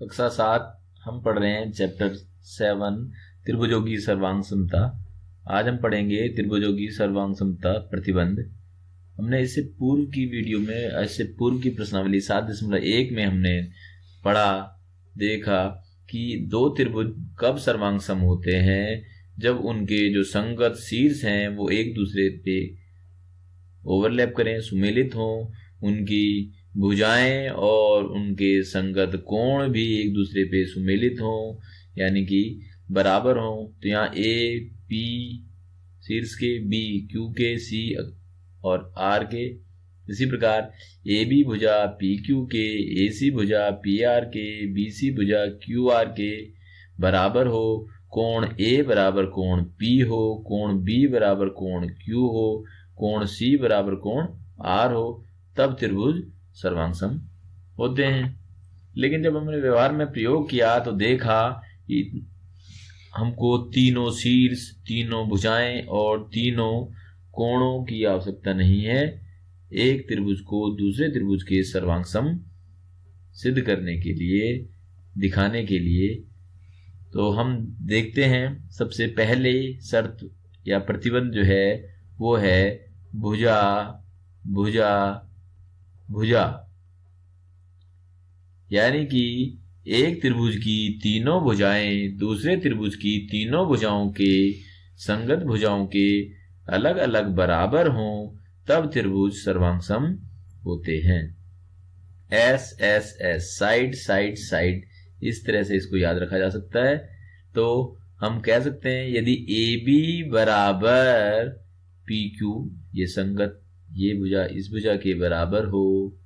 कक्षा 7 हम पढ़ रहे हैं चैप्टर 7 त्रिभुजों की सर्वांग समता। आज हम पढ़ेंगे त्रिभुजों की सर्वांग समता प्रतिबंध। हमने इससे पूर्व की वीडियो में इससे पूर्व की प्रश्नावली 7.1 में हमने पढ़ा देखा कि दो त्रिभुज कब सर्वांग सम होते हैं, जब उनके जो संगत शीर्ष हैं वो एक दूसरे पे ओवरलैप करें, सुमेलित हों, उनकी भुजाएं और उनके संगत कोण भी एक दूसरे पे सुमेलित हों, यानी कि बराबर हों। तो यहाँ ए पी शीर्ष के, बी क्यू के, सी और आर के। इसी प्रकार ए बी भुजा पी क्यू के, ए सी भुजा पी आर के, बी सी भुजा क्यू आर के बराबर हो, कोण ए बराबर कोण पी हो, कोण बी बराबर कोण क्यू हो, कोण सी बराबर कोण आर हो, तब त्रिभुज सर्वांग सम होते हैं। लेकिन जब हमने व्यवहार में प्रयोग किया तो देखा कि हमको तीनों शीर्ष, तीनों भुजाएं और तीनों कोणों की आवश्यकता नहीं है एक त्रिभुज को दूसरे त्रिभुज के सर्वांग सम सिद्ध करने के लिए, दिखाने के लिए। तो हम देखते हैं सबसे पहले शर्त या प्रतिबंध जो है वो है भुजा भुजा भुजा, यानी कि एक त्रिभुज की तीनों भुजाएं दूसरे त्रिभुज की तीनों भुजाओं के संगत भुजाओं के अलग अलग बराबर हों, तब त्रिभुज सर्वांग सम होते हैं। S S S, side side side, इस तरह से इसको याद रखा जा सकता है। तो हम कह सकते हैं यदि ए बी बराबर पी क्यू, ये संगत, ये भुजा इस भुजा के बराबर हो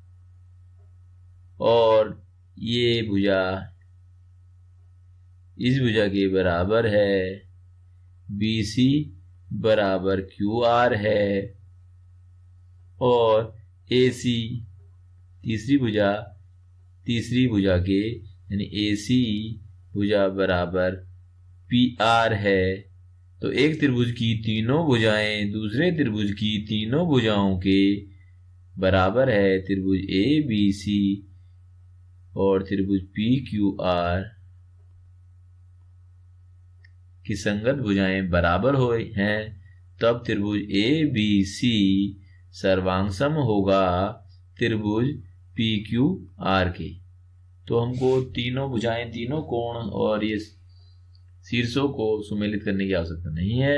और ये भुजा इस भुजा के बराबर है, बी सी बराबर क्यू आर है और ए सी तीसरी भुजा के यानी ए सी भुजा बराबर पी आर है। तो एक त्रिभुज की तीनों भुजाएं दूसरे त्रिभुज की तीनों भुजाओं के बराबर है। त्रिभुज ए बी सी और त्रिभुज पी क्यू आर की संगत भुजाएं बराबर हो हैं, तब त्रिभुज ए बी सी सर्वांग सम होगा त्रिभुज पी क्यू आर के। तो हमको तीनों भुजाएं, तीनों कोण और ये शीर्षों को सुमेलित करने की आवश्यकता नहीं है।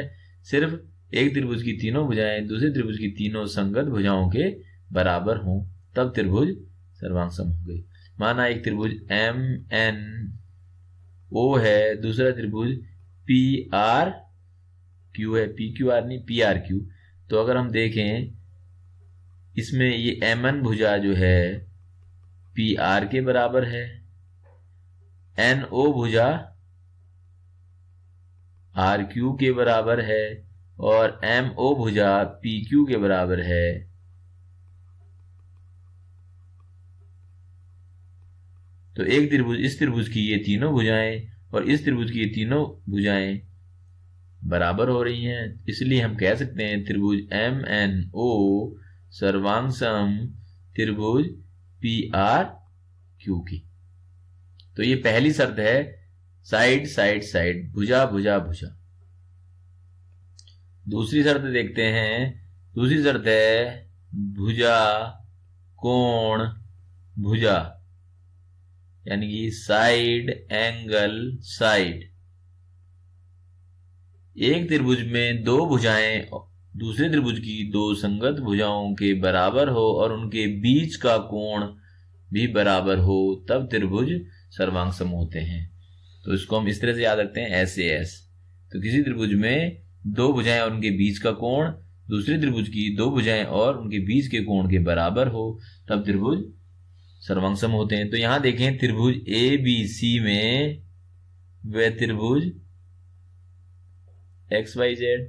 सिर्फ एक त्रिभुज की तीनों भुजाएं दूसरे त्रिभुज की तीनों संगत भुजाओं के बराबर हों, तब त्रिभुज सर्वांग सम हो गई। माना एक त्रिभुज एम एन ओ है, दूसरा त्रिभुज पी आर क्यू है, पी क्यू आर नहीं, पी आर क्यू। तो अगर हम देखें इसमें ये एम एन भुजा जो है पी आर के बराबर है, एन ओ भुजा आर क्यू के बराबर है और एम ओ भुजा पी क्यू के बराबर है। तो एक त्रिभुज, इस त्रिभुज की ये तीनों भुजाएं और इस त्रिभुज की ये तीनों भुजाएं बराबर हो रही हैं, इसलिए हम कह सकते हैं त्रिभुज एम एन ओ सर्वांग सम त्रिभुज पी आर क्यू की। तो ये पहली शर्त है, साइड साइड साइड, भुजा भुजा भुजा। दूसरी शर्त देखते हैं। दूसरी शर्त है भुजा कोण भुजा, यानी कि साइड एंगल साइड। एक त्रिभुज में दो भुजाएं दूसरे त्रिभुज की दो संगत भुजाओं के बराबर हो और उनके बीच का कोण भी बराबर हो, तब त्रिभुज सर्वांग सम होते हैं। तो इसको हम इस तरह से याद रखते हैं, ऐसे एस। तो किसी त्रिभुज में दो भुजाएं और उनके बीच का कोण दूसरे त्रिभुज की दो भुजाएं और उनके बीच के कोण के बराबर हो, तब त्रिभुज सर्वांग सम होते हैं। तो यहां देखें त्रिभुज ए बी सी में वह त्रिभुज एक्स वाई जेड,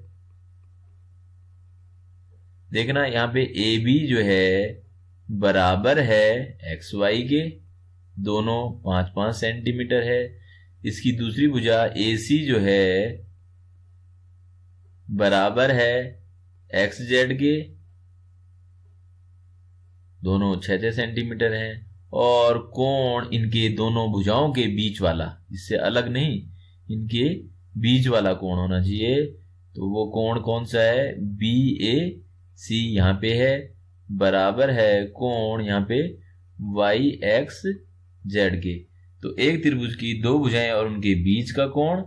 देखना यहां पे ए बी जो है बराबर है एक्स वाई के, दोनों 5-5 सेंटीमीटर है। इसकी दूसरी भुजा ए सी जो है बराबर है एक्स जेड के, दोनों 6-6 सेंटीमीटर हैं। और कोण इनके दोनों भुजाओं के बीच वाला, इससे अलग नहीं, इनके बीच वाला कोण होना चाहिए। तो वो कोण कौन सा है? BAC यहाँ पे है, बराबर है कोण यहाँ पे YXZ के। तो एक त्रिभुज की दो भुजाएं और उनके बीच का कोण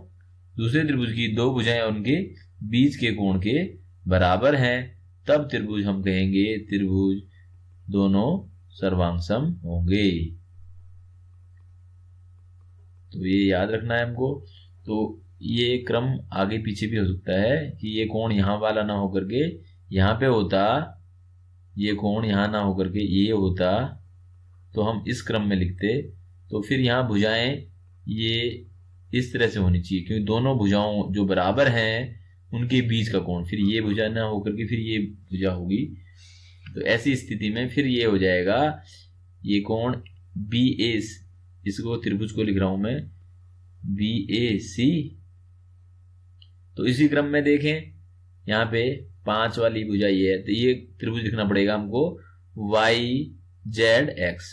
दूसरे त्रिभुज की दो भुजाएं और उनके बीच के कोण के बराबर हैं, तब त्रिभुज हम कहेंगे त्रिभुज दोनों सर्वांगसम होंगे। तो ये याद रखना है हमको। तो ये क्रम आगे पीछे भी हो सकता है कि ये कोण यहां वाला ना होकर के यहां पे होता, ये कोण यहां ना होकर के ये होता, तो हम इस क्रम में लिखते। तो फिर यहाँ भुजाएं ये इस तरह से होनी चाहिए, क्योंकि दोनों भुजाओं जो बराबर हैं उनके बीच का कोण, फिर ये भुजा ना होकर के फिर ये भुजा होगी। तो ऐसी स्थिति में फिर ये हो जाएगा, ये कोण BAC, इसको त्रिभुज को लिख रहा हूं मैं BAC। तो इसी क्रम में देखें, यहाँ पे 5 वाली भुजा ये है, तो ये त्रिभुज लिखना पड़ेगा हमको YZX,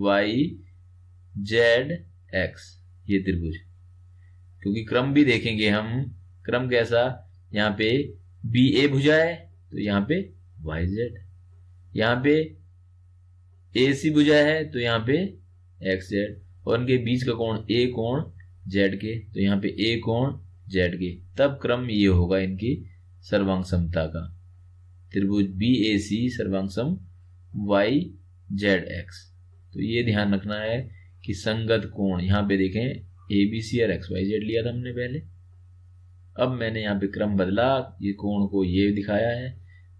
YZX ये त्रिभुज। क्योंकि क्रम भी देखेंगे हम, क्रम कैसा, यहाँ पे BA भुजा है तो यहाँ पे YZ, यहाँ पे AC भुजा है तो यहाँ पे XZ, और इनके बीच का कोण A कोण Z के, तो यहाँ पे A कोण Z के, तब क्रम ये होगा इनकी सर्वांग समता का, त्रिभुज BAC सर्वांग सम YZX। तो ये ध्यान रखना है कि संगत कोण, यहाँ पे देखें ABC और XYZ लिया था हमने पहले, अब मैंने यहाँ पे क्रम बदला, ये कोण को ये दिखाया है,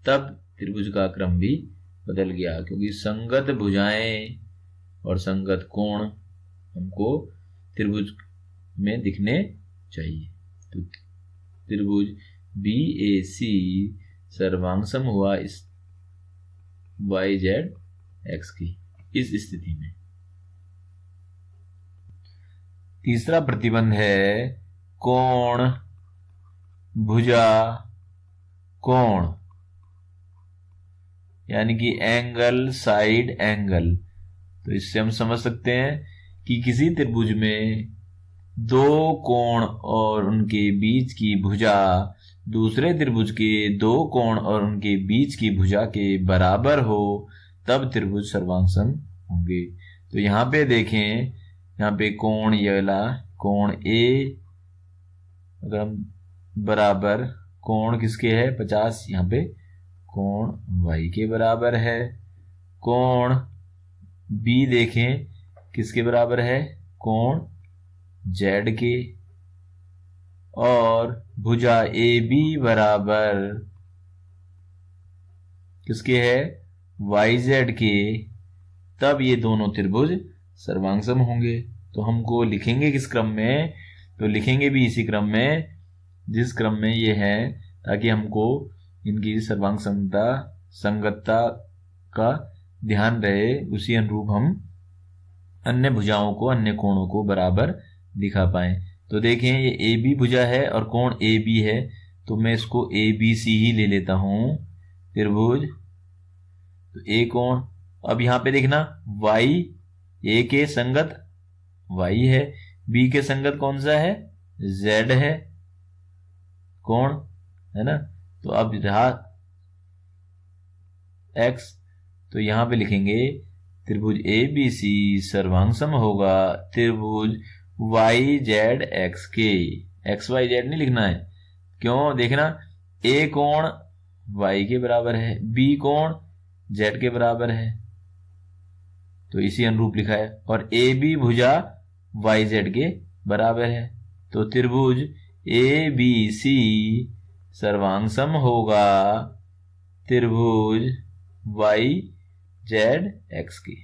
तब त्रिभुज का क्रम भी बदल गया, क्योंकि संगत भुजाएं और संगत कोण हमको त्रिभुज में दिखने चाहिए। तो त्रिभुज BAC सर्वांगसम हुआ इस YZX की इस स्थिति में। तीसरा प्रतिबंध है कोण भुजा कोण, यानी कि एंगल साइड एंगल। तो इससे हम समझ सकते हैं कि किसी त्रिभुज में दो कोण और उनके बीच की भुजा दूसरे त्रिभुज के दो कोण और उनके बीच की भुजा के बराबर हो, तब त्रिभुज सर्वांगसम होंगे। तो यहाँ पे देखें, यहाँ पे कोण ये वाला कोण A अगर हम बराबर कोण किसके है 50, यहाँ पे कोण Y के बराबर है। कोण B देखें किसके बराबर है, कोण Z के, और भुजा AB बराबर किसके है, YZ के, तब ये दोनों त्रिभुज सर्वांगसम होंगे। तो हमको लिखेंगे किस क्रम में, तो लिखेंगे भी इसी क्रम में जिस क्रम में ये है, ताकि हमको इनकी सर्वांग संगतता का ध्यान रहे, उसी अनुरूप हम अन्य भुजाओं को अन्य कोणों को बराबर दिखा पाए। तो देखें ये AB भुजा है और कोण AB है, तो मैं इसको ABC ही ले लेता हूं त्रिभुज। तो A कोण, अब यहां पे देखना Y A के संगत Y है, B के संगत कौन सा है, Z है कोण, है ना। तो अब रहा X, तो यहां पे लिखेंगे त्रिभुज ABC सर्वांगसम होगा त्रिभुज YZX के। XYZ नहीं लिखना है, क्यों, देखना A कोण Y के बराबर है, B कोण Z के बराबर है, तो इसी अनुरूप लिखा है, और AB भुजा YZ के बराबर है। तो त्रिभुज ABC सर्वांगसम होगा त्रिभुज YZX के।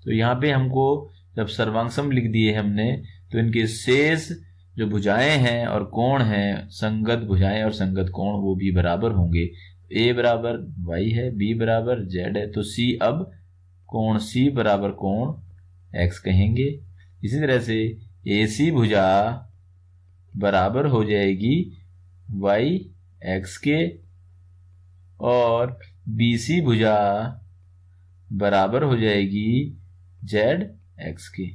तो यहाँ पे हमको जब सर्वांगसम लिख दिए हमने, तो इनके शेष जो भुजाएं हैं और कोण हैं, संगत भुजाएं और संगत कोण, वो भी बराबर होंगे। A बराबर Y है, B बराबर Z है, तो C अब कोण C बराबर कोण X कहेंगे। इसी तरह से AC भुजा बराबर हो जाएगी YX के, और BC भुजा बराबर हो जाएगी जेड एक्स के।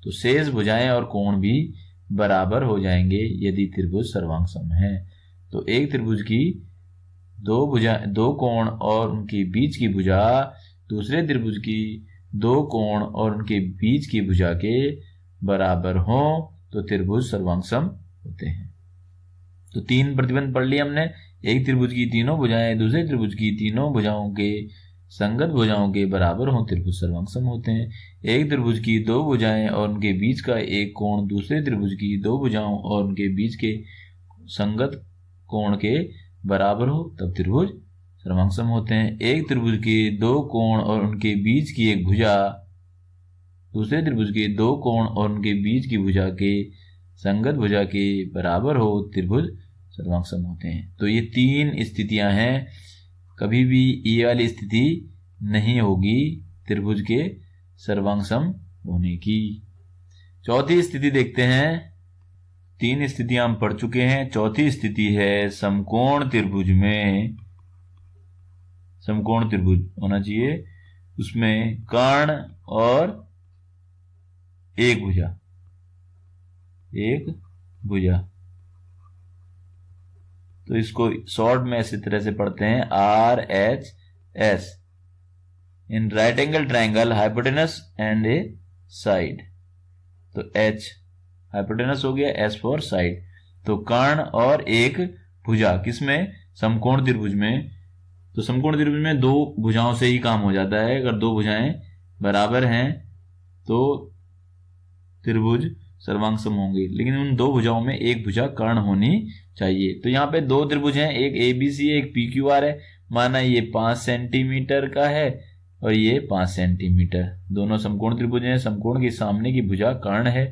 तो शेष भुजाएं और कोण भी बराबर हो जाएंगे यदि त्रिभुज सर्वांग है। तो एक त्रिभुज की दो कोण और उनके बीच की भुजा दूसरे त्रिभुज की दो कोण और उनके बीच की भुजा के बराबर हो तो त्रिभुज सर्वांग होते हैं। तो 3 प्रतिबंध पढ़ लिए हमने। एक त्रिभुज की तीनों भुजाएं दूसरे त्रिभुज की तीनों भुजाओं के संगत भुजाओं के बराबर हो त्रिभुज सर्वांग होते हैं। एक त्रिभुज की दो भुजाएं और उनके बीच का एक कोण दूसरे त्रिभुज की दो भुजाओं और उनके बीच के संगत कोण के बराबर हो तब त्रिभुज सर्वांग होते हैं। एक त्रिभुज के दो कोण और उनके बीच की एक भुजा दूसरे त्रिभुज के दो कोण और उनके बीच की भुजा के संगत भुजा के बराबर हो त्रिभुज सर्वांग होते हैं। तो ये 3 स्थितियां हैं। कभी भी ये वाली स्थिति नहीं होगी त्रिभुज के सर्वांग होने की। चौथी स्थिति देखते हैं। 3 स्थितियां हम पढ़ चुके हैं। चौथी स्थिति है समकोण त्रिभुज में, समकोण त्रिभुज होना चाहिए, उसमें कर्ण और एक भुजा। तो इसको शॉर्ट में इसी तरह से पढ़ते हैं RHS in right angle triangle hypotenuse and A side. तो H हाइपोटेनस हो गया, S फॉर साइड। तो कर्ण और एक भुजा किसमें? समकोण त्रिभुज में। तो समकोण त्रिभुज में दो भुजाओं से ही काम हो जाता है। अगर दो भुजाएं बराबर हैं तो त्रिभुज सर्वांग होंगे, लेकिन उन दो भुजाओं में एक भुजा कर्ण होनी चाहिए। तो यहाँ पे दो त्रिभुज हैं, एक ABC है, एक PQR है। माना ये 5 सेंटीमीटर का है और ये 5 सेंटीमीटर। दोनों समकोण त्रिभुज हैं। समकोण के सामने की भुजा कर्ण है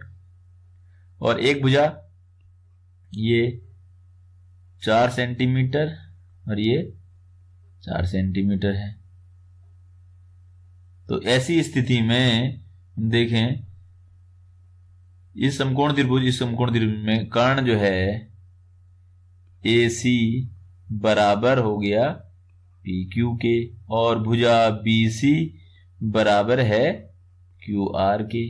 और एक भुजा ये 4 सेंटीमीटर और ये 4 सेंटीमीटर है। तो ऐसी स्थिति में देखें इस समकोण त्रिभुज में कर्ण जो है AC बराबर हो गया PQ के और भुजा BC बराबर है QR के।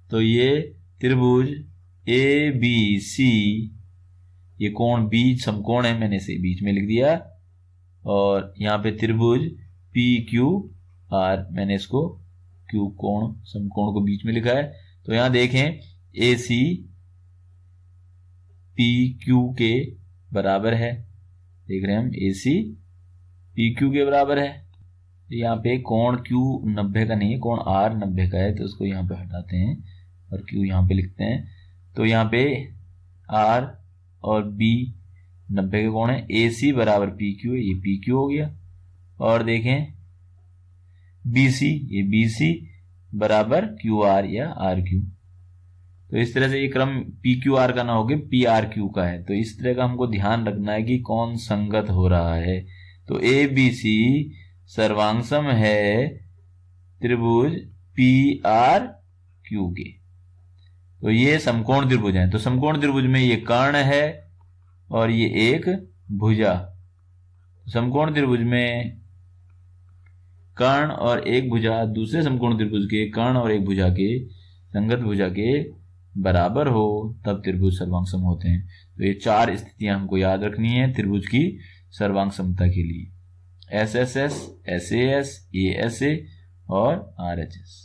तो ये त्रिभुज ABC, ये कोण बीच समकोण है, मैंने इसे बीच में लिख दिया। और यहाँ पे त्रिभुज PQR, मैंने इसको Q कोण समकोण को बीच में लिखा है। तो यहां देखें AC PQ के बराबर है। देख रहे हैं हम AC PQ के बराबर है। यहाँ पे कोण Q 90 का नहीं है, कोण R 90 का है। तो उसको यहाँ पे हटाते हैं और Q यहाँ पे लिखते हैं। तो यहाँ पे R और B 90 के कोण है। AC बराबर PQ है, ये PQ हो गया। और देखें BC, ये BC बराबर QR या RQ। तो इस तरह से ये क्रम PQR का ना होके PRQ का है। तो इस तरह का हमको ध्यान रखना है कि कौन संगत हो रहा है। तो ABC सर्वांगसम है त्रिभुज PRQ के। तो ये समकोण त्रिभुज है। तो समकोण त्रिभुज में ये कर्ण है और ये एक भुजा। समकोण त्रिभुज में कर्ण और एक भुजा दूसरे समकोण त्रिभुज के कर्ण और एक भुजा के संगत भुजा के बराबर हो तब त्रिभुज सर्वांग होते हैं। तो ये 4 स्थितियां हमको याद रखनी है त्रिभुज की सर्वांग समता के लिए। SSS, SAS, ASA और RHS।